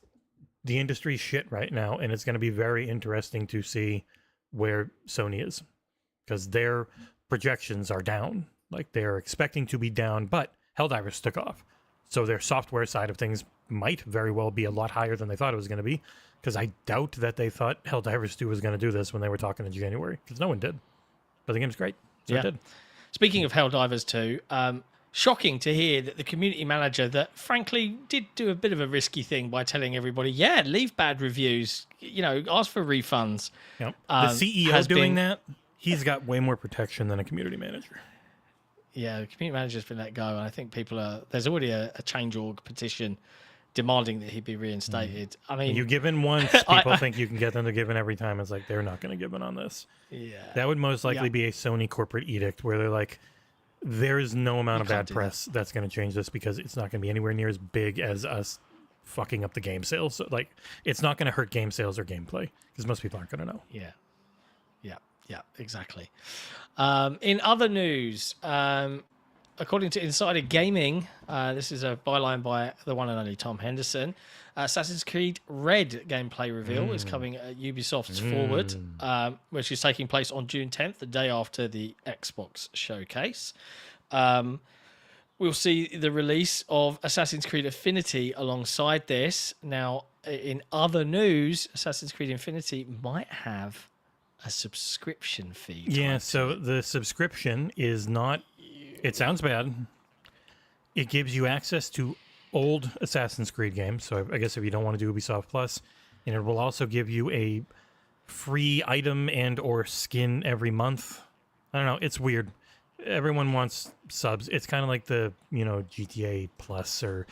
the industry shit right now, and it's going to be very interesting to see where Sony is because their projections are down. Like they're expecting to be down, but Helldivers took off, so their software side of things might very well be a lot higher than they thought it was going to be. Because I doubt that they thought Helldivers 2 was going to do this when they were talking in January, because no one did. But the game's great, so it did. Speaking of Helldivers 2, shocking to hear that the community manager that frankly did do a bit of a risky thing by telling everybody, leave bad reviews, ask for refunds. Yep. The CEO doing that, he's got way more protection than a community manager. Yeah, the community manager's been let go, and I think there's already a change.org petition demanding that he be reinstated. I mean, you give in once, people think you can get them to give in every time. It's like, they're not going to give in on this. Yeah. That would most likely be a Sony corporate edict where they're like, there's no amount of bad press that's going to change this because it's not going to be anywhere near as big as us fucking up the game sales. So, like, it's not going to hurt game sales or gameplay because most people aren't going to know. Yeah, exactly. In other news, according to Insider Gaming, this is a byline by the one and only Tom Henderson, Assassin's Creed Red gameplay reveal is coming at Ubisoft's Forward, which is taking place on June 10th, the day after the Xbox showcase. We'll see the release of Assassin's Creed Infinity alongside this. Now, in other news, Assassin's Creed Infinity might have a subscription fee. Yeah, so the subscription is not... It sounds bad. It gives you access to old Assassin's Creed games. So I guess if you don't want to do Ubisoft Plus, and it will also give you a free item and or skin every month. I don't know. It's weird. Everyone wants subs. It's kind of like the, GTA Plus, or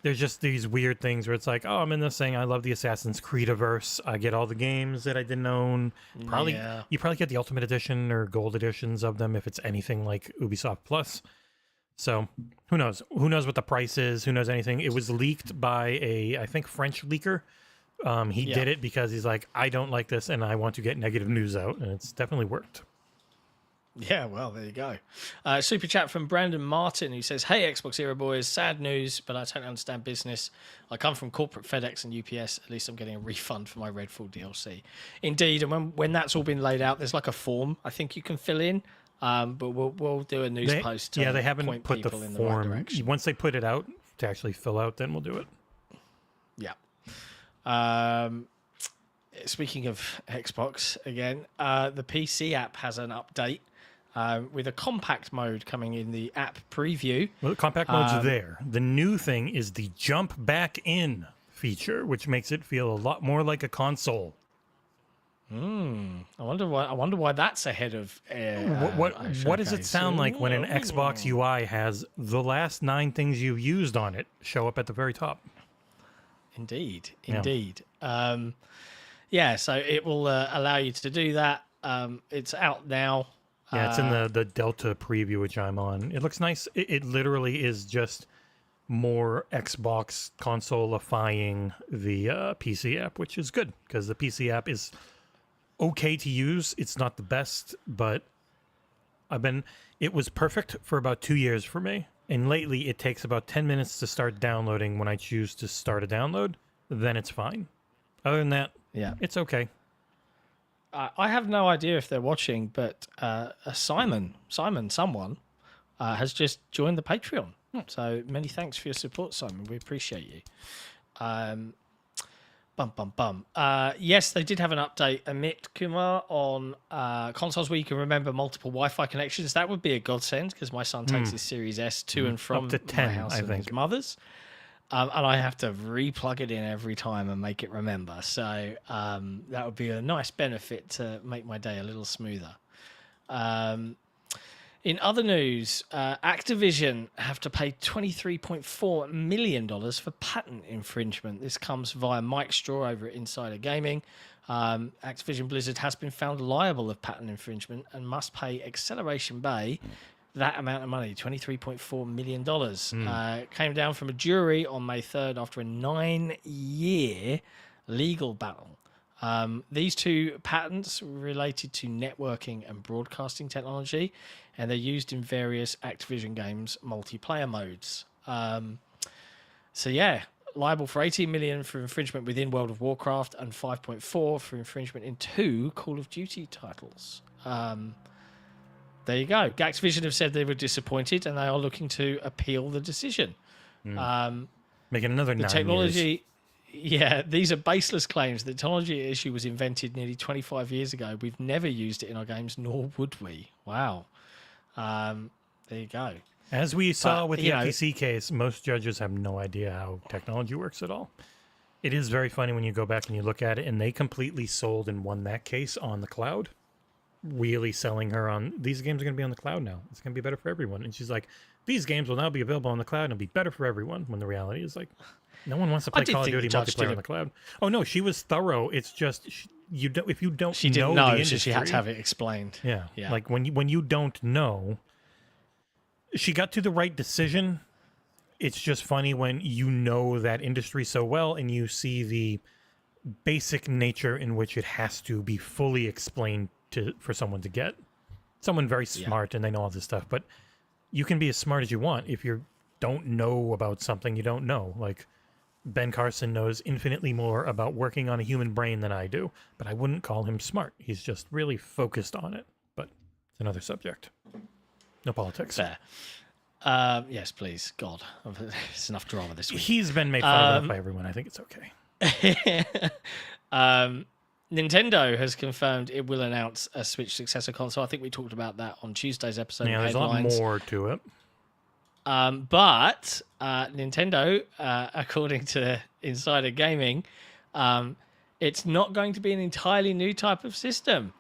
there's just these weird things where it's like, oh, I'm in this thing. I love the Assassin's Creed-averse. I get all the games that I didn't own. You probably get the Ultimate Edition or Gold Editions of them if it's anything like Ubisoft Plus. So who knows? Who knows what the price is? Who knows anything? It was leaked by I think, French leaker. He did it because he's like, I don't like this and I want to get negative news out. And it's definitely worked. Yeah, well, there you go. Super chat from Brandon Martin, who says, hey, XboxEra boys, sad news, but I totally understand business. I come from corporate FedEx and UPS. At least I'm getting a refund for my Redfall DLC. Indeed, and when that's all been laid out, there's like a form I think you can fill in, but we'll do a news post to they haven't point put the people in form. the right direction. Once they put it out to actually fill out, then we'll do it. Yeah. Speaking of Xbox again, the PC app has an update. With a compact mode coming in the app preview. Well, the compact mode's there. The new thing is the jump back in feature, which makes it feel a lot more like a console. I wonder why. I wonder why that's ahead of. What does it sound like when an Xbox UI has the last 9 things you used on it show up at the very top? Indeed. Yeah. Yeah, so it will allow you to do that. It's out now. Yeah, it's in the Delta preview, which I'm on. It looks nice. It literally is just more Xbox consoleifying the PC app, which is good because the PC app is okay to use. It's not the best, but it was perfect for about 2 years for me. And lately it takes about 10 minutes to start downloading when I choose to start a download. Then it's fine. Other than that, Yeah. it's okay. I have no idea if they're watching, but someone has just joined the Patreon. So many thanks for your support, Simon. We appreciate you. Yes, they did have an update, Amit Kumar, on consoles where you can remember multiple Wi-Fi connections. That would be a godsend because my son takes his Series S to and from Up to 10, my house I and think. his mother's. And I have to re-plug it in every time and make it remember. So that would be a nice benefit to make my day a little smoother. In other news, Activision have to pay $23.4 million for patent infringement. This comes via Mike Straw over at Insider Gaming. Activision Blizzard has been found liable of patent infringement and must pay Acceleration Bay that amount of money, $23.4 million. Came down from a jury on May 3rd after a 9-year legal battle. These 2 patents related to networking and broadcasting technology, and they're used in various Activision games multiplayer modes. So yeah, liable for $18 million for infringement within World of Warcraft and $5.4 for infringement in 2 Call of Duty titles. There you go. Activision have said they were disappointed and they are looking to appeal the decision. Making another 9 technology years. Yeah, these are baseless claims. The technology issue was invented nearly 25 years ago. We've never used it in our games, nor would we. Wow. There you go. As we saw with the FTC case, most judges have no idea how technology works at all. It is very funny when you go back and you look at it, and they completely sold and won that case on the cloud. Really selling her on, these games are going to be on the cloud now. It's going to be better for everyone. And she's like, these games will now be available on the cloud and it'll be better for everyone. When the reality is like, no one wants to play Call of Duty multiplayer on the cloud. Oh no, she was thorough. It's just if you don't she didn't know the industry, industry, she had to have it explained. Yeah. Like when you don't know, she got to the right decision. It's just funny when you know that industry so well and you see the basic nature in which it has to be fully explained for someone to get. Someone very smart and they know all this stuff, but you can be as smart as you want. If you don't know about something, you don't know. Like Ben Carson knows infinitely more about working on a human brain than I do, but I wouldn't call him smart. He's just really focused on it. But it's another subject. No politics. Fair. Yes, please. God, it's enough drama this week. He's been made fun of by everyone. I think it's okay. Nintendo has confirmed it will announce a Switch successor console. I think we talked about that on Tuesday's episode. Yeah, there's Headlines. a lot more to it. But Nintendo, according to Insider Gaming, it's not going to be an entirely new type of system.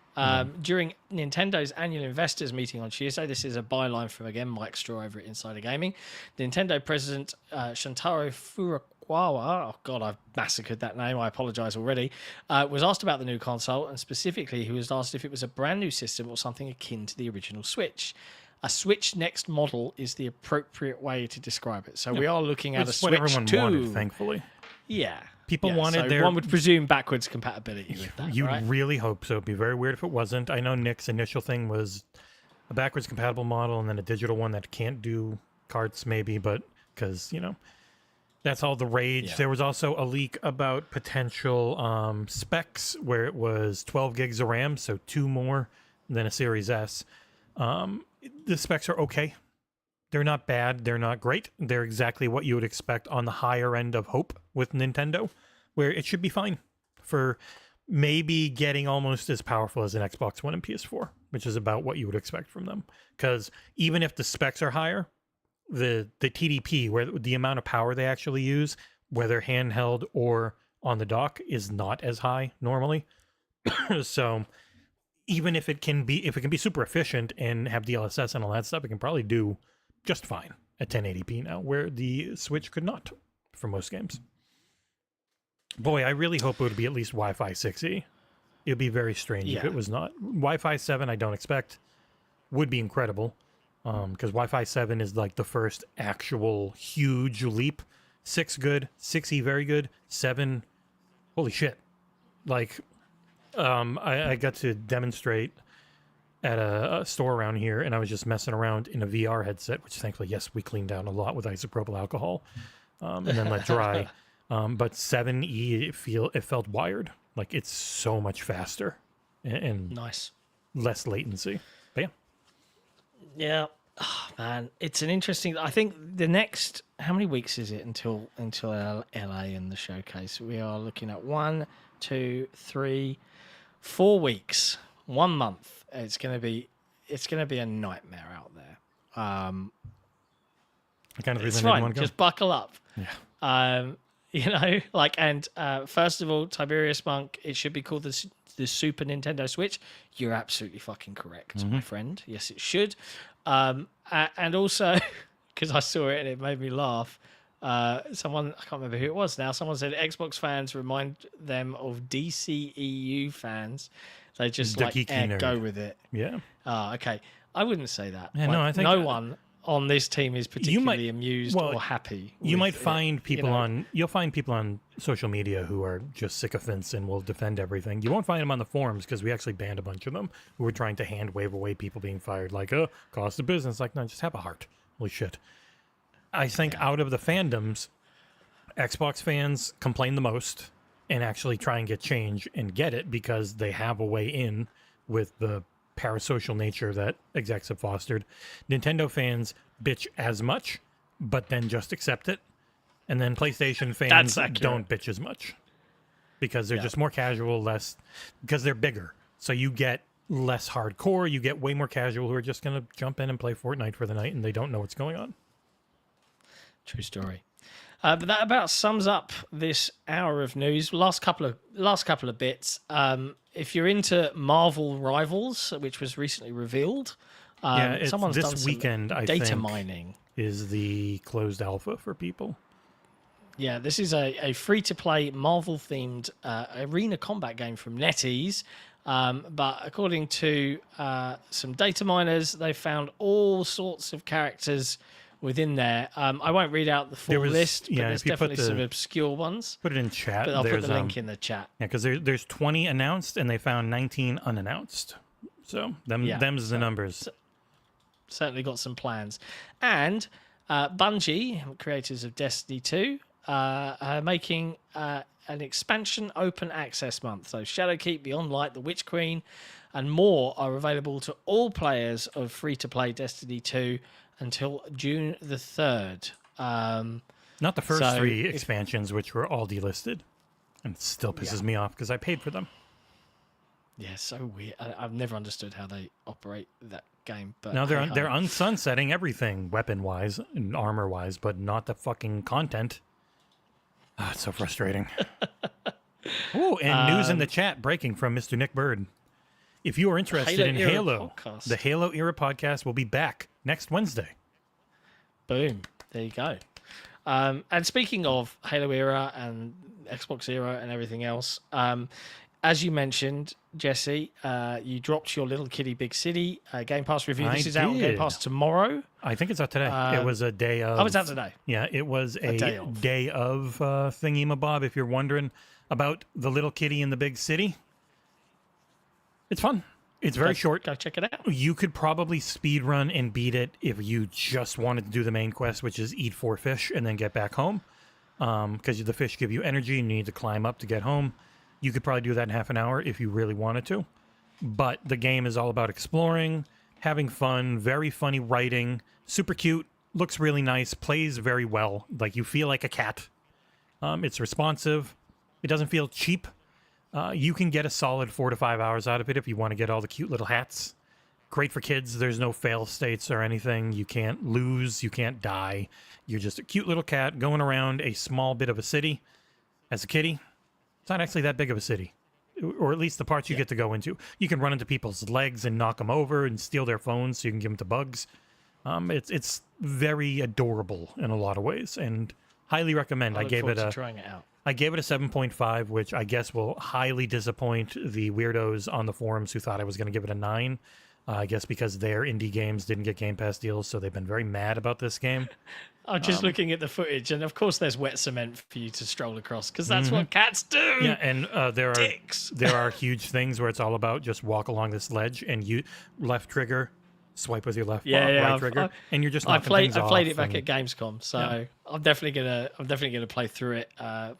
During Nintendo's annual investors meeting on Tuesday, this is a byline from, again, Mike Straw over at Insider Gaming, Nintendo president Shantaro Furukawa, oh God, I've massacred that name, I apologize already, was asked about the new console, and specifically he was asked if it was a brand new system or something akin to the original Switch. A Switch Next model is the appropriate way to describe it. So we are looking at a Switch 2. What everyone wanted, thankfully. Yeah. People wanted so one would presume backwards compatibility with that, You right? really hope so. It'd be very weird if it wasn't. I know Nick's initial thing was a backwards compatible model and then a digital one that can't do carts maybe, but because, that's all the rage. Yeah. There was also a leak about potential specs where it was 12 gigs of RAM, so 2 more than a Series S. The specs are okay. They're not bad. They're not great. They're exactly what you would expect on the higher end of hope with Nintendo, where it should be fine for maybe getting almost as powerful as an Xbox One and PS4, which is about what you would expect from them. Because even if the specs are higher, the TDP, where the amount of power they actually use, whether handheld or on the dock, is not as high normally. So even if it can be super efficient and have DLSS and all that stuff, it can probably do just fine at 1080p now, where the Switch could not for most games. Boy, I really hope it would be at least Wi-Fi 6E. It would be very strange if it was not. Wi-Fi 7, I don't expect. Would be incredible, because Wi-Fi 7 is like the first actual huge leap. 6 good, 6E very good, 7, holy shit. Like, I got to demonstrate at a store around here, and I was just messing around in a VR headset, which thankfully, yes, we cleaned down a lot with isopropyl alcohol, and then let dry. But 7E, it felt wired. Like, it's so much faster and Nice. less latency. But yeah. Yeah. Oh, man, it's an interesting. I think the next. How many weeks is it until LA and the showcase? We are looking at 1, 2, 3, 4 weeks. 1 month. It's gonna be a nightmare out there. I kind of It's reason I didn't fine. want to go. Just buckle up. Yeah. You know, like, and first of all, Tiberius Monk. It should be called the Super Nintendo Switch. You're absolutely fucking correct, my friend. Yes, it should. And also, because I saw it and it made me laugh. Someone, I can't remember who it was now. Someone said Xbox fans remind them of DCEU fans. They just The like geeky go nerd. with it. Yeah. Okay. I wouldn't say that. Yeah, Like, no, I think no one on this team is particularly might- amused well, or happy. You with might it, find people know. you'll find people on social media who are just sycophants and will defend everything. You won't find them on the forums because we actually banned a bunch of them who were trying to hand wave away people being fired, like, cost of business. Like, no, just have a heart. Holy shit. I think out of the fandoms, Xbox fans complain the most and actually try and get change and get it because they have a way in with the parasocial nature that execs have fostered. Nintendo fans bitch as much, but then just accept it. And then PlayStation fans don't bitch as much because they're just more casual, because they're bigger. So you get less hardcore, you get way more casual who are just going to jump in and play Fortnite for the night and they don't know what's going on. True story. But that about sums up this hour of news. Last couple of bits. If you're into Marvel Rivals, which was recently revealed, It's someone's done this some weekend, I data think, mining. is the closed alpha for people. Yeah, this is a free-to-play Marvel-themed arena combat game from NetEase. But according to some data miners, they found all sorts of characters within there. I won't read out the full list, but there's definitely some obscure ones. Put it in chat. But I'll put the link in the chat. Yeah, because there's 20 announced and they found 19 unannounced. So them's the numbers. Certainly got some plans. And Bungie, creators of Destiny 2, are making an expansion open access month. So Shadowkeep, Beyond Light, The Witch Queen, and more are available to all players of free-to-play Destiny 2 until June the 3rd. Not the first 3 expansions, which were all delisted. And it still pisses me off because I paid for them. Yeah, so weird. I've never understood how they operate that game. But now they're unsunsetting everything weapon-wise and armor-wise, but not the fucking content. It's so frustrating. Ooh, and news in the chat breaking from Mr. Nick Bird. If you are interested in Halo, the Halo Era podcast will be back next Wednesday. Boom. There you go. And speaking of Halo Era and Xbox Era and everything else, as you mentioned, Jesse, you dropped your Little Kitty Big City Game Pass review. This is out on Game Pass tomorrow. I think it's out today. It was a day of... Oh, it's out today. Yeah, it was a day of thingy-mabob, if you're wondering about the Little Kitty in the Big City. It's fun. It's very short. Go check it out. You could probably speedrun and beat it if you just wanted to do the main quest, which is eat 4 fish and then get back home. Because the fish give you energy and you need to climb up to get home. You could probably do that in half an hour if you really wanted to. But the game is all about exploring, having fun, very funny writing, super cute, looks really nice, plays very well. Like, you feel like a cat. It's responsive. It doesn't feel cheap. You can get a solid 4 to 5 hours out of it if you want to get all the cute little hats. Great for kids. There's no fail states or anything. You can't lose. You can't die. You're just a cute little cat going around a small bit of a city as a kitty. It's not actually that big of a city. or at least the parts you get to go into. You can run into people's legs and knock them over and steal their phones so you can give them to bugs. It's very adorable in a lot of ways, and highly recommend. I gave it trying it out. I gave it a 7.5, which I guess will highly disappoint the weirdos on the forums who thought I was going to give it a 9. I guess because their indie games didn't get Game Pass deals, so they've been very mad about this game. I'm just looking at the footage, and of course there's wet cement for you to stroll across, because that's what cats do. Yeah, and Dicks. there are huge things where it's all about just walk along this ledge, and you left trigger, swipe with your right trigger, and you're just knocking things off. I played it back at Gamescom, so I'm definitely gonna play through it.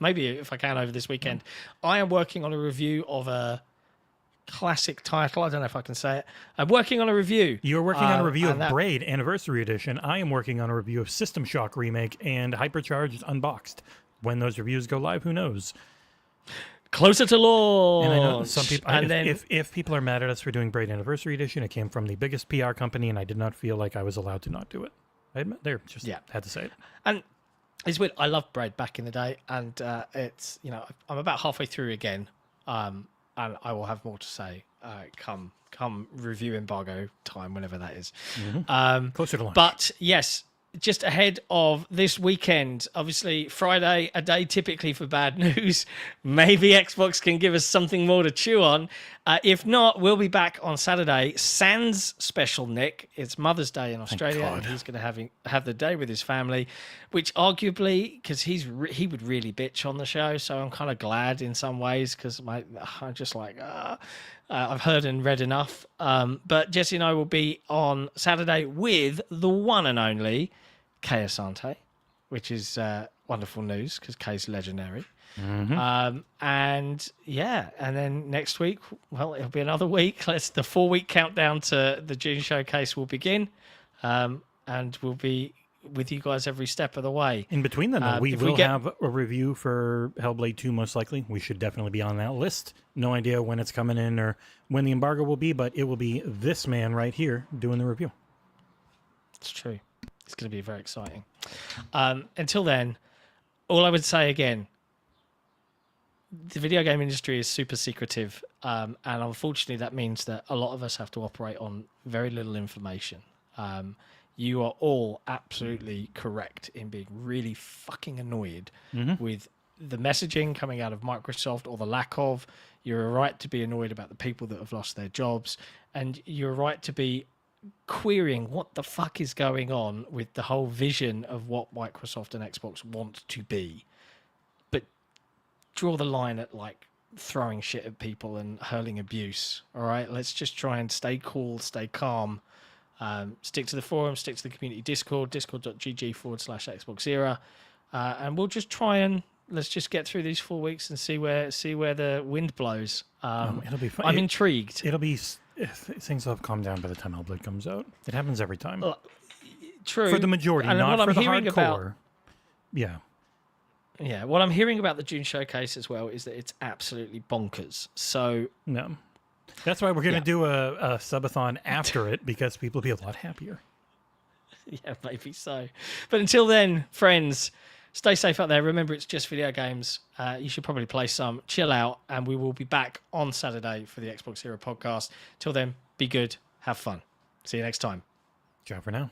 Maybe if I can over this weekend. I am working on a review of a classic title. I don't know if I can say it. I'm working on a review. You're working on a review of Braid Anniversary Edition. I am working on a review of System Shock Remake and Hypercharged Unboxed. When those reviews go live, who knows? Closer to launch. And I know some people. If people are mad at us for doing Braid Anniversary Edition, it came from the biggest PR company, and I did not feel like I was allowed to not do it. I admit, had to say it. And it's weird. I loved Braid back in the day, and it's I'm about halfway through again. And I will have more to say come review embargo time, whenever that is. Closer to launch. But yes, just ahead of this weekend, obviously Friday, a day typically for bad news. Maybe Xbox can give us something more to chew on. If not, we'll be back on Saturday. Sans special Nick. It's Mother's Day in Australia, and he's going to have the day with his family, which arguably, because he would really bitch on the show, so I'm kind of glad in some ways, because I'm just like, I've heard and read enough. But Jesse and I will be on Saturday with the one and only Kay Asante, which is wonderful news because Kay's legendary. And then next week, well, it'll be another week. The 4-week countdown to the June showcase will begin, and we'll be with you guys every step of the way. In between them, we will have a review for Hellblade 2, most likely. We should definitely be on that list. No idea when it's coming in or when the embargo will be, but it will be this man right here doing the review. It's true. It's going to be very exciting. Until then, all I would say again, the video game industry is super secretive, and unfortunately that means that a lot of us have to operate on very little information. You are all absolutely correct in being really fucking annoyed with the messaging coming out of Microsoft, or the lack of. You're right to be annoyed about the people that have lost their jobs, and you're right to be querying what the fuck is going on with the whole vision of what Microsoft and Xbox want to be. But draw the line at like throwing shit at people and hurling abuse. All right, let's just try and stay cool, stay calm. Stick to the forum, stick to the community Discord, discord.gg/XboxEra, and we'll just try and let's just get through these 4 weeks and see where the wind blows. It'll be fun. I'm intrigued. It'll be things will have calmed down by the time Hellblade comes out. It happens every time. True, for the majority, and not for the hardcore. Yeah, what I'm hearing about the June showcase as well is that it's absolutely bonkers. So no. That's why we're going to do a subathon after it, because people will be a lot happier. Yeah, maybe so. But until then, friends, stay safe out there. Remember, it's just video games. You should probably play some, chill out, and we will be back on Saturday for the XboxEra podcast. Till then, be good, have fun. See you next time. Ciao for now.